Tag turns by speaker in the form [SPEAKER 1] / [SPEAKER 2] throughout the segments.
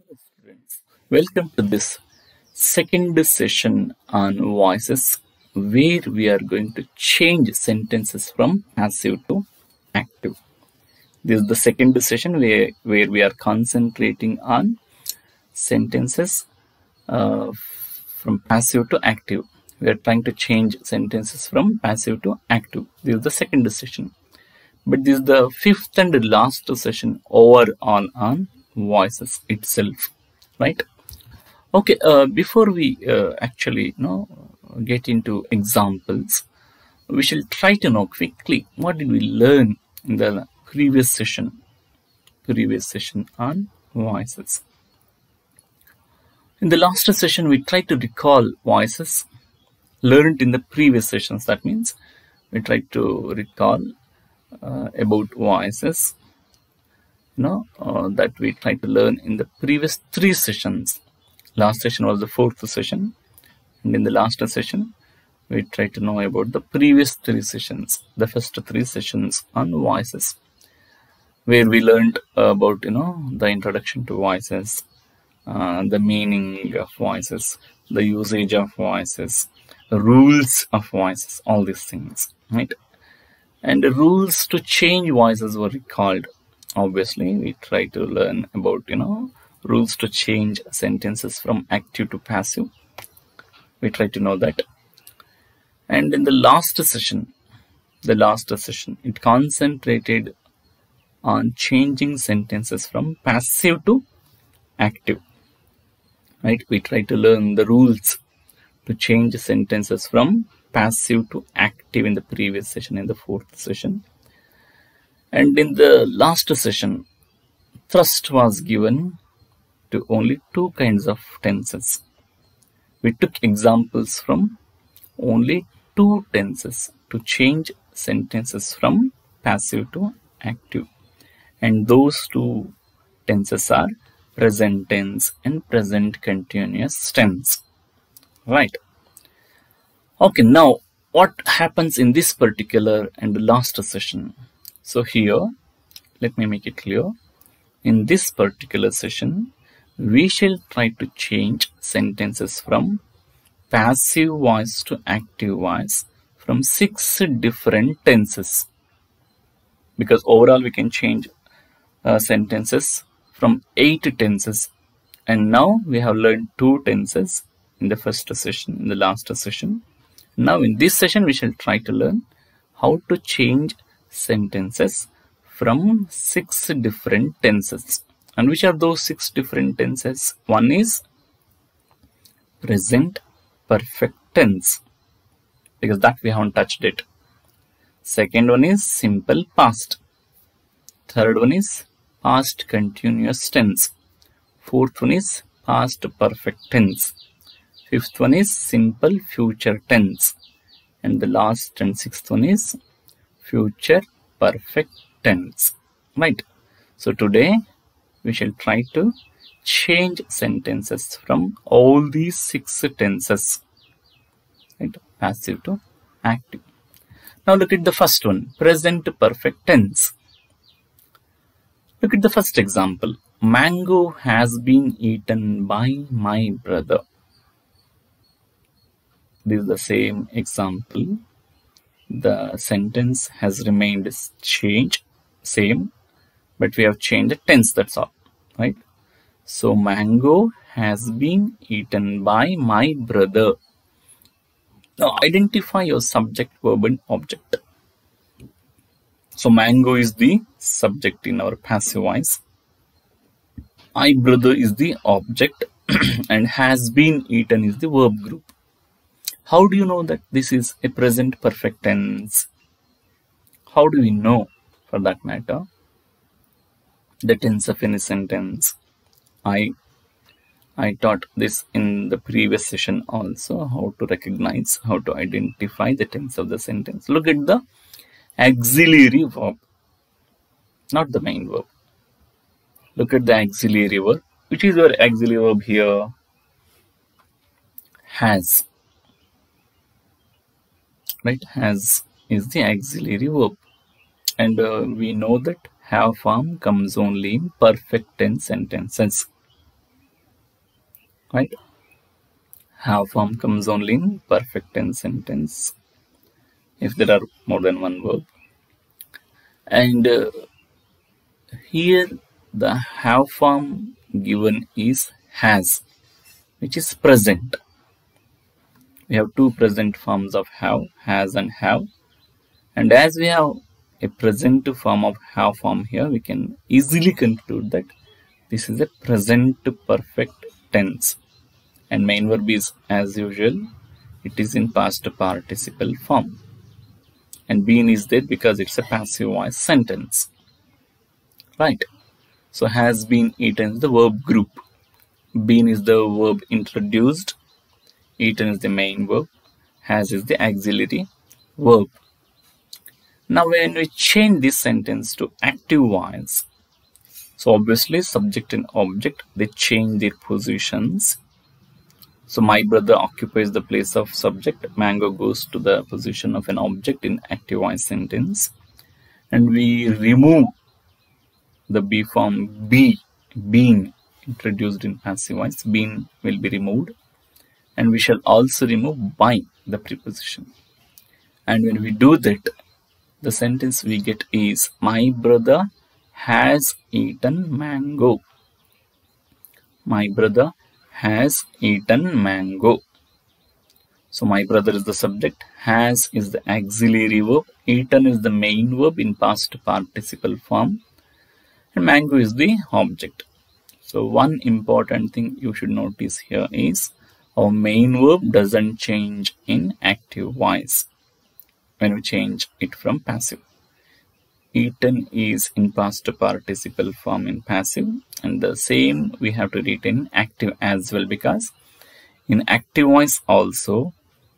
[SPEAKER 1] Students, welcome to this second session on voices where we are going to change sentences from passive to active. This is the second session where we are concentrating on sentences from passive to active. We are trying to change sentences from passive to active. This is the second session. But this is the fifth and last session overall on voices itself, right? Okay, before we actually get into examples, we shall try to know quickly what did we learn in the previous session on voices. In the last session, we tried to recall voices learned in the previous sessions. That means we tried to recall about voices that we tried to learn in the previous three sessions. Last session was the fourth session, and in the last session we tried to know about the previous three sessions, the first three sessions on voices, where we learned about the introduction to voices, the meaning of voices, the usage of voices, the rules of voices, all these things, right? And the rules to change voices were recalled. Obviously, we try to learn about rules to change sentences from active to passive. We try to know that. And in the last session, it concentrated on changing sentences from passive to active. Right? We try to learn the rules to change sentences from passive to active in the previous session, in the fourth session. And in the last session, thrust was given to only two kinds of tenses. We took examples from only two tenses to change sentences from passive to active. And those two tenses are present tense and present continuous tense. Right. Okay, now what happens in this particular and the last session? So here, let me make it clear. In this particular session, we shall try to change sentences from passive voice to active voice from 6 different tenses. Because overall we can change sentences from 8 tenses. And now we have learned 2 tenses in the first session, in the last session. Now in this session, we shall try to learn how to change sentences from 6 different tenses. And which are those 6 different tenses? One is present perfect tense, because that we haven't touched it. Second one is simple past. Third one is past continuous tense. Fourth one is past perfect tense. Fifth one is simple future tense. And the last and sixth one is future perfect tense. Right. So today we shall try to change sentences from all these 6 tenses. Right. Passive to active. Now look at the first one, present perfect tense. Look at the first example. Mango has been eaten by my brother. This is the same example. The sentence has remained same, but we have changed the tense, that's all, right? So, mango has been eaten by my brother. Now, identify your subject, verb, and object. So, mango is the subject in our passive voice. My brother is the object and has been eaten is the verb group. How do you know that this is a present perfect tense? How do we know, for that matter, the tense of any sentence? I taught this in the previous session also, how to recognize, how to identify the tense of the sentence. Look at the auxiliary verb, not the main verb. Look at the auxiliary verb. Which is your auxiliary verb here? Has. Right, has is the auxiliary verb, and we know that have form comes only in perfect tense sentences. right? Have form comes only in perfect tense sentence if there are more than one verb. And here the have form given is has, which is present. We have two present forms of have, has and have. And as we have a present form of have form here, we can easily conclude that this is a present perfect tense. And main verb is, as usual, it is in past participle form. And been is there because it's a passive voice sentence. Right? So has been eaten is the verb group. Been is the verb introduced. Eaten is the main verb. Has is the auxiliary verb. Now when we change this sentence to active voice, so obviously subject and object, they change their positions. So my brother occupies the place of subject. Mango goes to the position of an object in active voice sentence. And we remove the be form be, been, introduced in passive voice. Been will be removed. And we shall also remove by, the preposition. And when we do that, the sentence we get is, my brother has eaten mango. My brother has eaten mango. So my brother is the subject, has is the auxiliary verb, eaten is the main verb in past participle form, and mango is the object. So one important thing you should notice here is our main verb doesn't change in active voice when we change it from passive. Eaten is in past participle form in passive, and the same we have to read in active as well, because in active voice also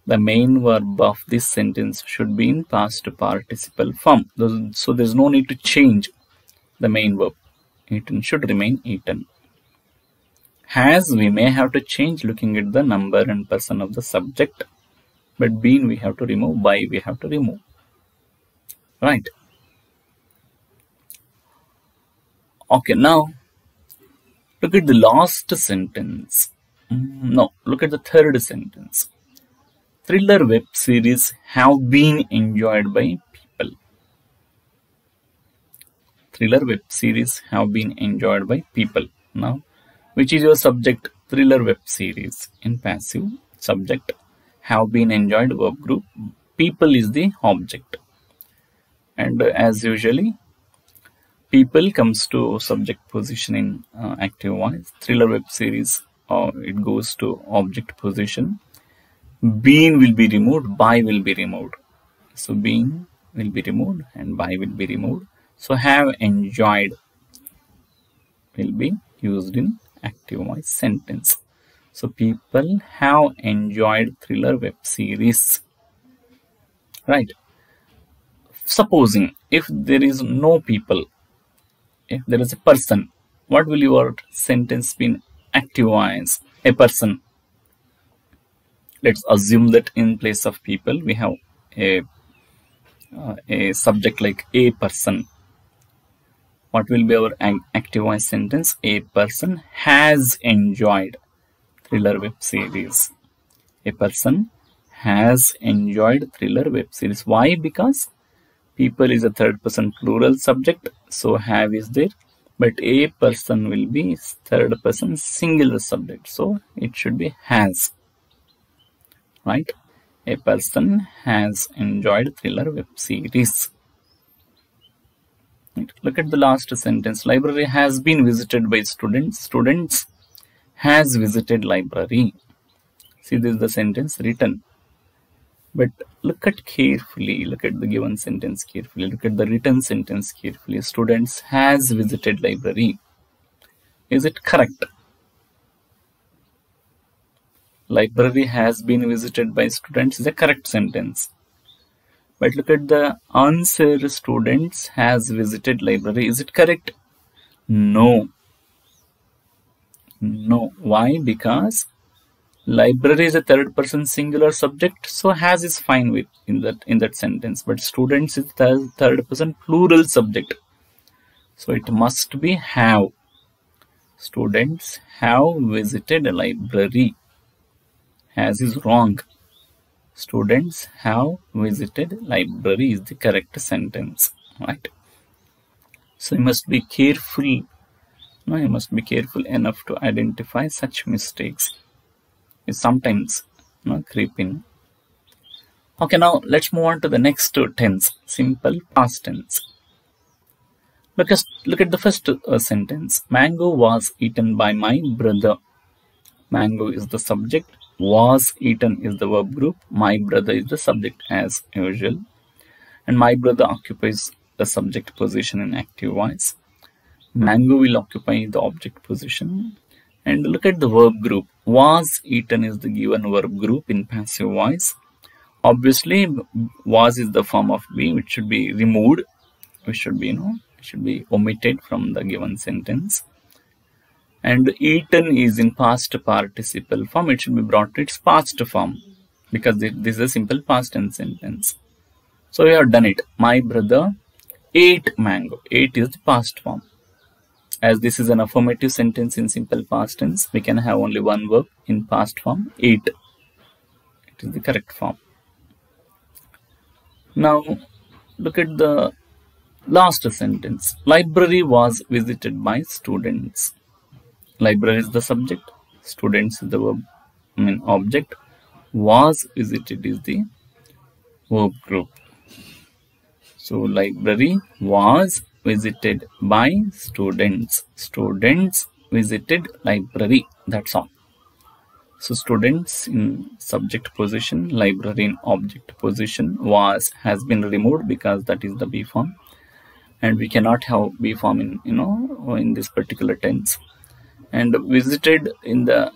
[SPEAKER 1] the main verb of this sentence should be in past participle form. So there's no need to change the main verb. Eaten should remain eaten. Has we may have to change looking at the number and person of the subject, but been we have to remove, by we have to remove. Right? Okay, now look at the last sentence. No, look at the third sentence. Thriller web series have been enjoyed by people. Thriller web series have been enjoyed by people. Now, which is your subject? Thriller web series in passive, subject, have been enjoyed, verb group, people is the object. And as usually, people comes to subject position in active voice. Thriller web series, it goes to object position. Been will be removed, by will be removed. So been will be removed and by will be removed. So have enjoyed will be used in active voice sentence. So people have enjoyed thriller web series. Right? Supposing if there is no people, if there is a person, what will your sentence be in active voice? A person. Let's assume that in place of people we have a subject like a person. What will be our active voice sentence? A person has enjoyed thriller web series. A person has enjoyed thriller web series. Why? Because people is a third person plural subject, so have is there, but a person will be third person singular subject, so it should be has. Right? A person has enjoyed thriller web series. Right. Look at the last sentence. Library has been visited by students. Students has visited library. See, this is the sentence written. But look at carefully. Look at the given sentence carefully. Look at the written sentence carefully. Students has visited library. Is it correct? Library has been visited by students is a correct sentence. But look at the answer, students has visited library. Is it correct? No. No. Why? Because library is a third person singular subject, so has is fine with in that sentence. But students is the third person plural subject, so it must be have. Students have visited a library. Has is wrong. Students have visited library is the correct sentence, right? So you must be careful. No, you must be careful enough to identify such mistakes. You sometimes creep in. Okay, now let's move on to the next tense, simple past tense. Look at the first sentence. Mango was eaten by my brother. Mango is the subject. Was eaten is the verb group. My brother is the subject as usual. And my brother occupies the subject position in active voice. Mango will occupy the object position. And look at the verb group. Was eaten is the given verb group in passive voice. Obviously, was is the form of be, which should be removed. Which should be, should be omitted from the given sentence. And eaten is in past participle form. It should be brought to its past form because this is a simple past tense sentence. So we have done it. My brother ate mango. Ate is the past form. As this is an affirmative sentence in simple past tense, we can have only one verb in past form, ate. It is the correct form. Now look at the last sentence. Library was visited by students. Library is the subject. Students is the verb, object. Was visited is the verb group. So library was visited by students. Students visited library. That's all. So students in subject position, library in object position. Was has been removed because that is the be form, and we cannot have be form in in this particular tense. And visited in the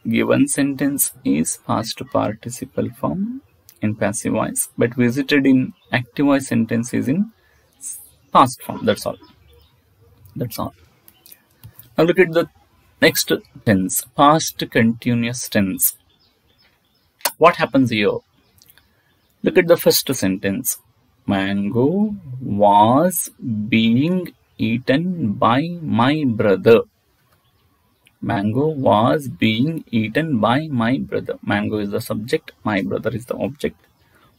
[SPEAKER 1] given sentence is past participle form in passive voice, but visited in active voice sentence is in past form. That's all. Now look at the next tense, past continuous tense. What happens here? Look at the first sentence. Mango was being eaten by my brother. Mango was being eaten by my brother. Mango is the subject. My brother is the object.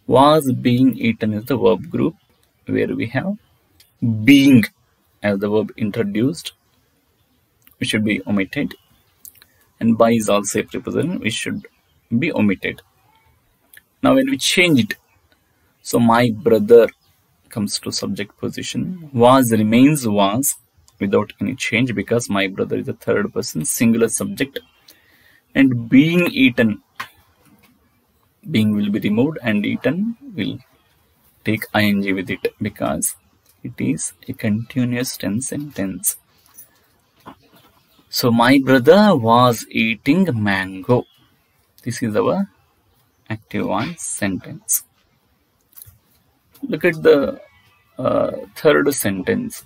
[SPEAKER 1] Was being eaten is the verb group, where we have being as the verb introduced, which should be omitted. And by is also a preposition, which should be omitted. Now when we change it, so my brother comes to subject position. Was remains was without any change because my brother is the third person, singular subject. And being eaten, being will be removed and eaten will take ing with it because it is a continuous tense sentence. So my brother was eating mango. This is our active voice sentence. Look at the third sentence.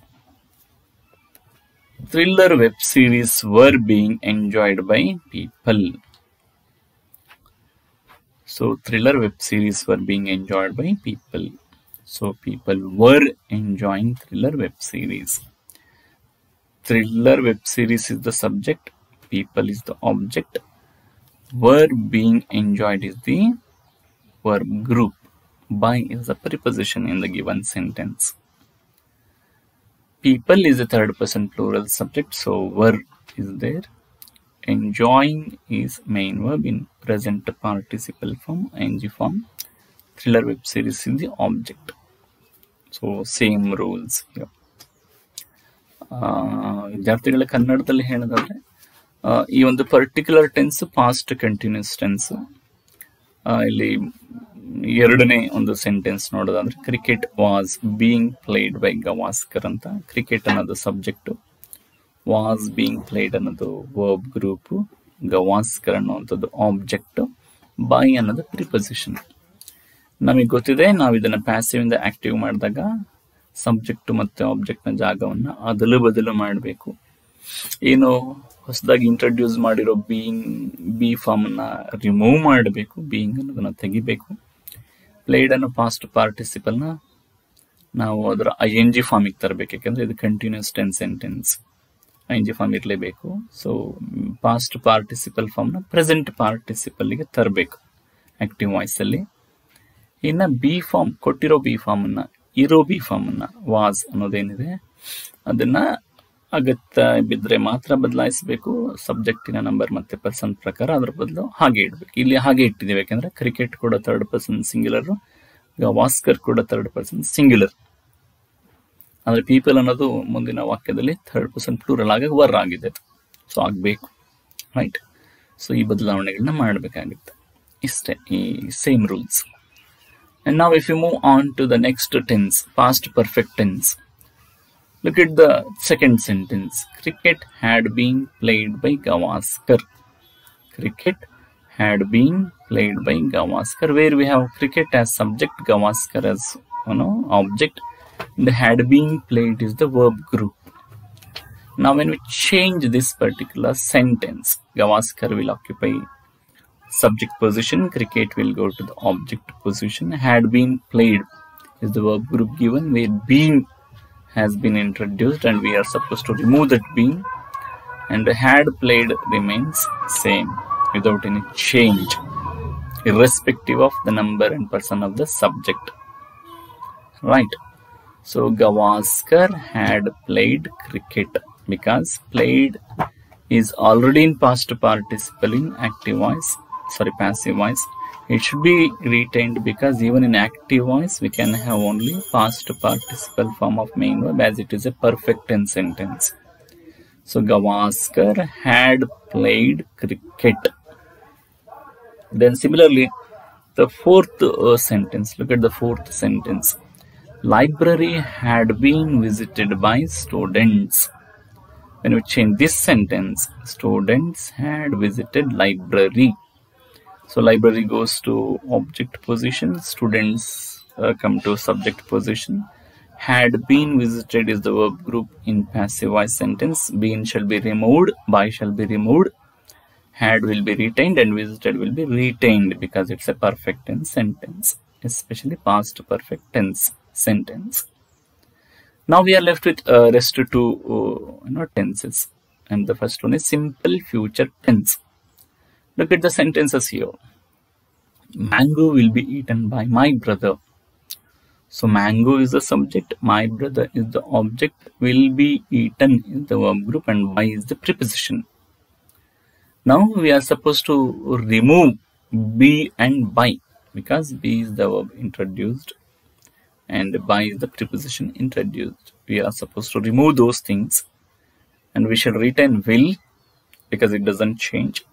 [SPEAKER 1] Thriller web series were being enjoyed by people. So thriller web series were being enjoyed by people. So people were enjoying thriller web series. Thriller web series is the subject. People is the object. Were being enjoyed is the verb group. By is the preposition in the given sentence. People is a third person plural subject, so were is there. Enjoying is main verb in present participle form, ing form. Thriller web series is the object. So same rules here. ವಿದ್ಯಾರ್ಥಿಗಳ ಕನ್ನಡದಲ್ಲಿ ಹೇಳೋದಾದ್ರೆ ಈ ಒಂದು particular tense past continuous tense. ಇಲ್ಲಿ ಎರಡನೇ ಒಂದು sentence ನೋಡೋದಾದ್ರೆ cricket was being played by Gavaskar ಅಂತ. ಕ್ರಿಕೆಟ್ ಅನ್ನೋದು ಸಬ್ಜೆಕ್ಟ್, ವಾಸ್ ಬೀಯಿಂಗ್ ಪ್ಲೇಡ್ ಅನ್ನೋದು ವರ್ಬ್ ಗ್ರೂಪ್, ಗವಾಸ್ಕರ್ ಅನ್ನೋಂಥದ್ದು ಆಬ್ಜೆಕ್ಟ್, ಬೈ ಅನ್ನೋದು ಪ್ರಿಪೊಸಿಷನ್. ನಮಗೆ ಗೊತ್ತಿದೆ ನಾವು ಇದನ್ನ ಪ್ಯಾಸಿವ್ ಇಂದ ಆಕ್ಟಿವ್ ಮಾಡಿದಾಗ ಸಬ್ಜೆಕ್ಟ್ ಮತ್ತೆ ಆಬ್ಜೆಕ್ಟ್ ನ ಜಾಗವನ್ನ ಅದಲು ಬದಲು ಮಾಡಬೇಕು. ಏನು ಹೊಸದಾಗಿ ಇಂಟ್ರೊಡ್ಯೂಸ್ ಮಾಡಿರೋ ಬಿ ಫಾರ್ಮ್ ನ ರಿಮೂವ್ ಮಾಡಬೇಕು, ಬೀಯಿಂಗ್ ಅನ್ನೋದನ್ನ ತೆಗಿಬೇಕು. ಪ್ಲೇಡ್ ಅನ್ನೋ ಪಾಸ್ಟ್ ಪಾರ್ಟಿಸಿಪಲ್ ನ ನಾವು ಅದರ ING ಫಾರ್ಮಿಗೆ ತರಬೇಕು, ಯಾಕಂದ್ರೆ ಇದು continuous tense sentence. ing form ಇರಲೇಬೇಕು. ಸೊ ಪಾಸ್ಟ್ ಪಾರ್ಟಿಸಿಪಲ್ ಫಾರ್ಮ್ನ ಪ್ರೆಸೆಂಟ್ ಪಾರ್ಟಿಸಿಪಲ್ಗೆ ತರಬೇಕು ಆಕ್ಟಿವ್ ವಾಯ್ಸಲ್ಲಿ. ಇನ್ನು ಬಿ ಫಾರ್ಮ್ ಕೊಟ್ಟಿರೋ ಬಿ ಫಾರ್ಮನ್ನ ಇರೋ ಬಿ ಫಾರ್ಮನ್ನ ವಾಸ್ ಅನ್ನೋದೇನಿದೆ ಅದನ್ನ ಅಗತ್ಯ ಬಿದ್ದರೆ ಮಾತ್ರ ಬದಲಾಯಿಸಬೇಕು. ಸಬ್ಜೆಕ್ಟಿನ ನಂಬರ್ ಮತ್ತೆ ಪರ್ಸನ್ ಪ್ರಕಾರ ಅದ್ರ ಬದಲು ಹಾಗೆ ಇಡಬೇಕು. ಇಲ್ಲಿ ಹಾಗೆ ಇಟ್ಟಿದ್ದೀವಿ ಯಾಕಂದ್ರೆ ಕ್ರಿಕೆಟ್ ಕೂಡ ಥರ್ಡ್ ಪರ್ಸನ್ ಸಿಂಗ್ಯುಲರ್, ಗವಾಸ್ಕರ್ ಕೂಡ ಥರ್ಡ್ ಪರ್ಸನ್ ಸಿಂಗ್ಯುಲರ್. ಅಂದ್ರೆ ಪೀಪಲ್ ಅನ್ನೋದು ಮುಂದಿನ ವಾಕ್ಯದಲ್ಲಿ ಥರ್ಡ್ ಪರ್ಸನ್ ಪ್ಲೂರಲ್ ಆಗಿ ವರ್ ಆಗಿದೆ, ಸೊ ಆಗಬೇಕು, ರೈಟ್. ಸೊ ಈ ಬದಲಾವಣೆಗಳನ್ನ ಮಾಡಬೇಕಾಗುತ್ತೆ. ಇಷ್ಟೇ ಈ same rules. And now if you move on to the next tense, past perfect tense. Look at the second sentence. Cricket had been played by Gavaskar. Cricket had been played by Gavaskar, where we have cricket as subject, Gavaskar as object. The had been played is the verb group. Now when we change this particular sentence, Gavaskar will occupy subject position, cricket will go to the object position. Had been played is the verb group given, where been has been introduced and we are supposed to remove that been, and had played remains same without any change irrespective of the number and person of the subject, right. So Gavaskar had played cricket because played is already in past participle in active voice, passive voice. It should be retained because even in active voice we can have only past participle form of main verb as it is a perfect tense sentence. So Gavaskar had played cricket. Then similarly the fourth sentence, look at the fourth sentence. Library had been visited by students. When we change this sentence, students had visited library. So library goes to object position, students come to subject position. Had been visited is the verb group in passive voice sentence. Been shall be removed, by shall be removed, had will be retained, and visited will be retained because it's a perfect tense sentence, especially past perfect tense sentence. Now we are left with rest two tenses, and the first one is simple future tense. Look at the sentences here. Mango will be eaten by my brother. So mango is the subject, my brother is the object, will be eaten is the verb group, and by is the preposition. Now we are supposed to remove be and by because be is the verb introduced and by is the preposition introduced. We are supposed to remove those things, and we shall retain will because it doesn't change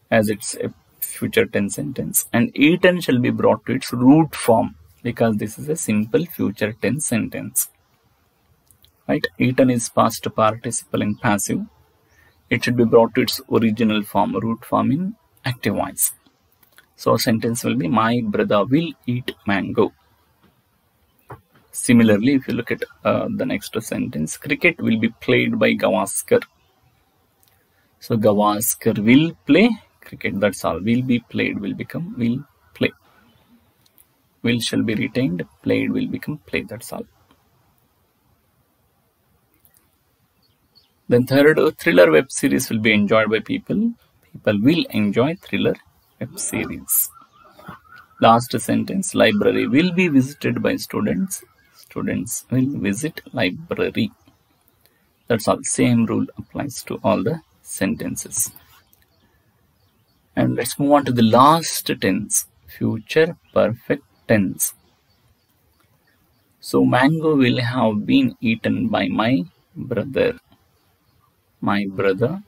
[SPEAKER 1] as it's a future tense sentence, and eaten shall be brought to its root form because this is a simple future tense sentence, right. Eaten is past participle in passive. It should be brought to its original form, root form in active voice. So sentence will be my brother will eat mango. Similarly, if you look at the next sentence, cricket will be played by Gavaskar. So Gavaskar will play cricket, that's all. Will be played will become will play. Will shall be retained, played will become play, that's all. Then third, thriller web series will be enjoyed by people. People will enjoy thriller web series. Last sentence, library will be visited by students. Students will visit library. That's all. Same rule applies to all the sentences. And let's move on to the last tense, future perfect tense. So mango will have been eaten by my brother. My brother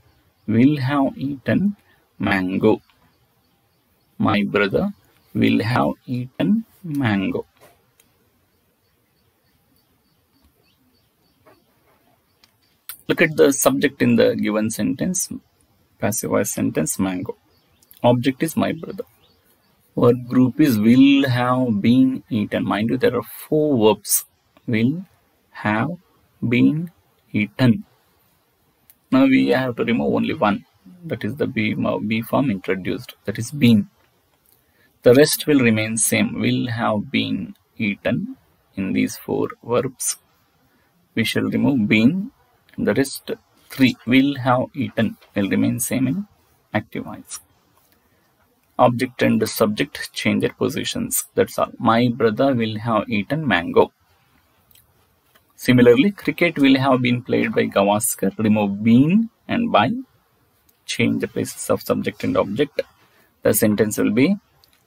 [SPEAKER 1] will have eaten mango. My brother will have eaten mango. Look at the subject in the given sentence, passive voice sentence, mango. Object is my brother. Verb group is will have been eaten. Mind you, there are 4 verbs. Will have been eaten. Now we have to remove only one. That is the be form introduced. That is been. The rest will remain same. Will have been eaten in these 4 verbs. We shall remove been. The rest 3 will have eaten will remain same in active voice. Object and the subject change their positions. That's all. My brother will have eaten mango. Similarly, cricket will have been played by Gavaskar. Remove been and by. Change the places of subject and object. The sentence will be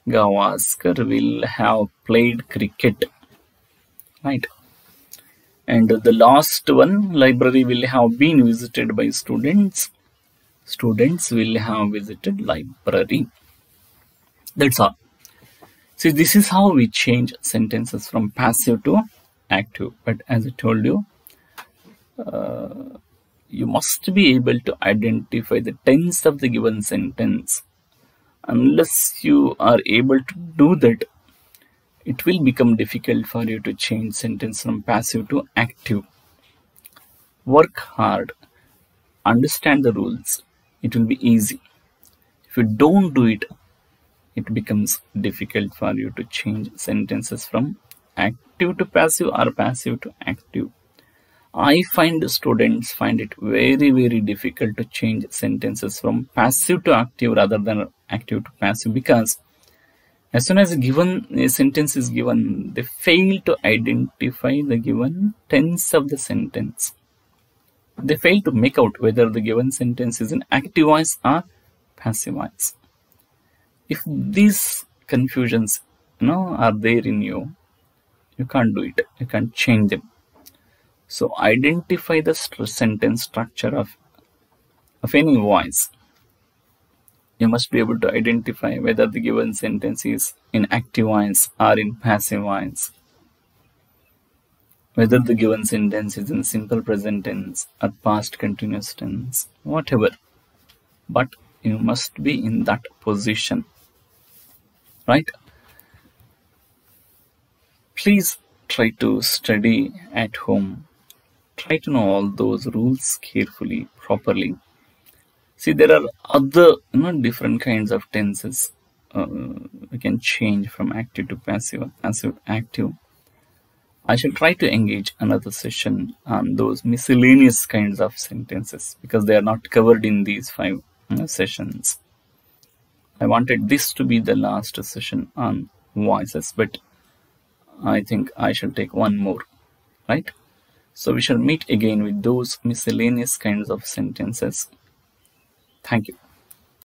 [SPEAKER 1] Gavaskar will have played cricket. Right. And the last one, library will have been visited by students. Students will have visited library. That's all. See, this is how we change sentences from passive to active. But as I told you, you must be able to identify the tense of the given sentence. Unless you are able to do that, it will become difficult for you to change sentence from passive to active. Work hard. Understand the rules. It will be easy. If you don't do it, it becomes difficult for you to change sentences from active to passive or passive to active. I find students find it very, very difficult to change sentences from passive to active rather than active to passive, because as soon as a sentence is given, they fail to identify the given tense of the sentence. They fail to make out whether the given sentence is in active voice or passive voice. If these confusions are there in you, you can't do it. You can't change them. So identify the sentence structure of any voice. You must be able to identify whether the given sentence is in active voice or in passive voice. Whether the given sentence is in simple present tense or past continuous tense, whatever. But you must be in that position. Right? Please try to study at home. Try to know all those rules carefully, properly. See, there are other different kinds of tenses. We can change from active to passive, passive to active. I shall try to engage another session on those miscellaneous kinds of sentences, because they are not covered in these 5 sessions. I wanted this to be the last session on voices, but I think I shall take one more, right? So we shall meet again with those miscellaneous kinds of sentences. Thank you.